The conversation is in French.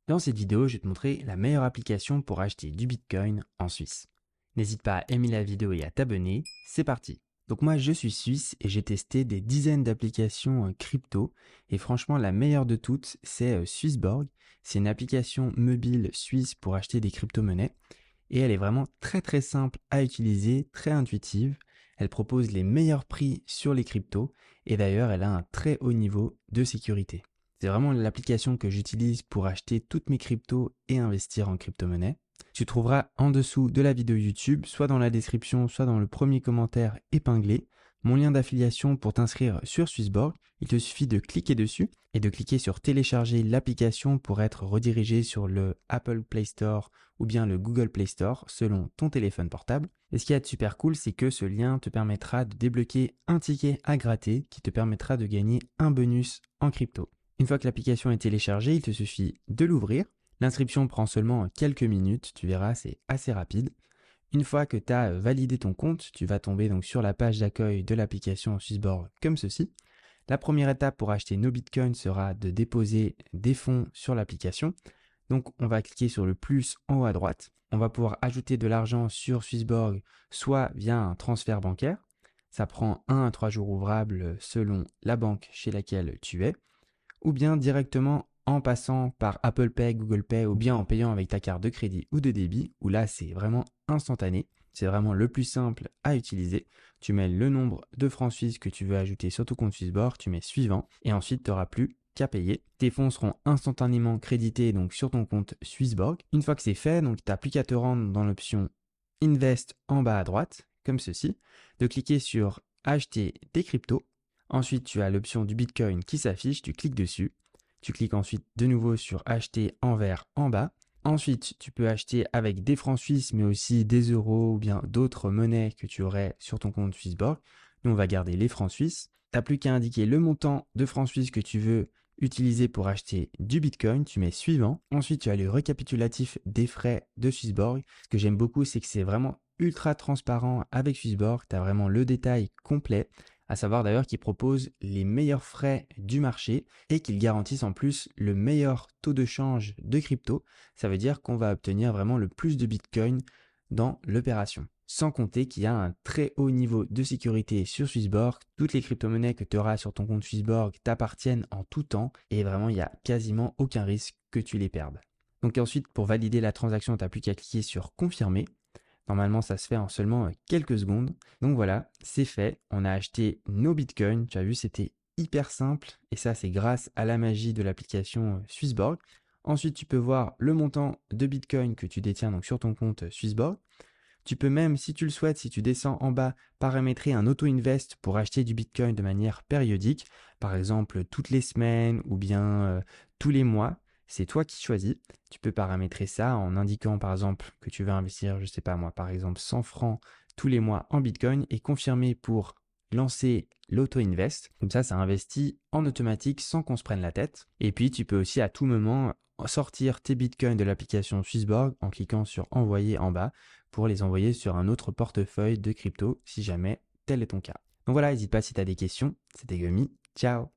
Dans cette vidéo, je vais te montrer la meilleure application pour acheter du Bitcoin en Suisse. N'hésite pas à aimer la vidéo et à t'abonner, c'est parti. Donc moi je suis suisse et j'ai testé des dizaines d'applications crypto et franchement la meilleure de toutes c'est Swissborg. C'est une application mobile suisse pour acheter des crypto-monnaies et elle est vraiment très simple à utiliser, très intuitive. Elle propose les meilleurs prix sur les cryptos et d'ailleurs elle a un très haut niveau de sécurité. C'est vraiment l'application que j'utilise pour acheter toutes mes cryptos et investir en crypto-monnaie. Tu trouveras en dessous de la vidéo YouTube, soit dans la description, soit dans le premier commentaire épinglé, mon lien d'affiliation pour t'inscrire sur Swissborg. Il te suffit de cliquer dessus et de cliquer sur télécharger l'application pour être redirigé sur le Apple Play Store ou bien le Google Play Store selon ton téléphone portable. Et ce qui est super cool, c'est que ce lien te permettra de débloquer un ticket à gratter qui te permettra de gagner un bonus en crypto. Une fois que l'application est téléchargée, il te suffit de l'ouvrir. L'inscription prend seulement quelques minutes, tu verras, c'est assez rapide. Une fois que tu as validé ton compte, tu vas tomber donc sur la page d'accueil de l'application Swissborg comme ceci. La première étape pour acheter nos bitcoins sera de déposer des fonds sur l'application. Donc on va cliquer sur le plus en haut à droite. On va pouvoir ajouter de l'argent sur Swissborg, soit via un transfert bancaire. Ça prend 1 à 3 jours ouvrables selon la banque chez laquelle tu es, ou bien directement en passant par Apple Pay, Google Pay, ou bien en payant avec ta carte de crédit ou de débit, où là c'est vraiment instantané. C'est vraiment le plus simple à utiliser. Tu mets le nombre de francs suisses que tu veux ajouter sur ton compte Swissborg, tu mets suivant, et ensuite tu n'auras plus qu'à payer. Tes fonds seront instantanément crédités donc sur ton compte Swissborg. Une fois que c'est fait, donc tu n'as plus qu'à te rendre dans l'option Invest en bas à droite, comme ceci, de cliquer sur Acheter des cryptos. Ensuite, tu as l'option du Bitcoin qui s'affiche, tu cliques dessus. Tu cliques ensuite de nouveau sur Acheter en vert en bas. Ensuite, tu peux acheter avec des francs suisses, mais aussi des euros ou bien d'autres monnaies que tu aurais sur ton compte Swissborg. Nous, on va garder les francs suisses. Tu n'as plus qu'à indiquer le montant de francs suisses que tu veux utiliser pour acheter du Bitcoin. Tu mets suivant. Ensuite, tu as le récapitulatif des frais de Swissborg. Ce que j'aime beaucoup, c'est que c'est vraiment ultra transparent avec Swissborg. Tu as vraiment le détail complet. À savoir d'ailleurs qu'ils proposent les meilleurs frais du marché et qu'ils garantissent en plus le meilleur taux de change de crypto. Ça veut dire qu'on va obtenir vraiment le plus de Bitcoin dans l'opération. Sans compter qu'il y a un très haut niveau de sécurité sur Swissborg. Toutes les crypto-monnaies que tu auras sur ton compte Swissborg t'appartiennent en tout temps et vraiment il n'y a quasiment aucun risque que tu les perdes. Donc ensuite, pour valider la transaction, tu n'as plus qu'à cliquer sur confirmer. Normalement, ça se fait en seulement quelques secondes. Donc voilà, c'est fait. On a acheté nos bitcoins. Tu as vu, c'était hyper simple. Et ça, c'est grâce à la magie de l'application Swissborg. Ensuite, tu peux voir le montant de bitcoin que tu détiens donc sur ton compte Swissborg. Tu peux même, si tu le souhaites, si tu descends en bas, paramétrer un auto-invest pour acheter du bitcoin de manière périodique. Par exemple, toutes les semaines ou bien tous les mois. C'est toi qui choisis. Tu peux paramétrer ça en indiquant par exemple que tu veux investir, je sais pas moi, par exemple 100 francs tous les mois en Bitcoin et confirmer pour lancer l'auto-invest. Comme ça investit en automatique sans qu'on se prenne la tête. Et puis, tu peux aussi à tout moment sortir tes Bitcoins de l'application Swissborg en cliquant sur envoyer en bas pour les envoyer sur un autre portefeuille de crypto si jamais tel est ton cas. Donc voilà, n'hésite pas si tu as des questions. C'était Gummy. Ciao!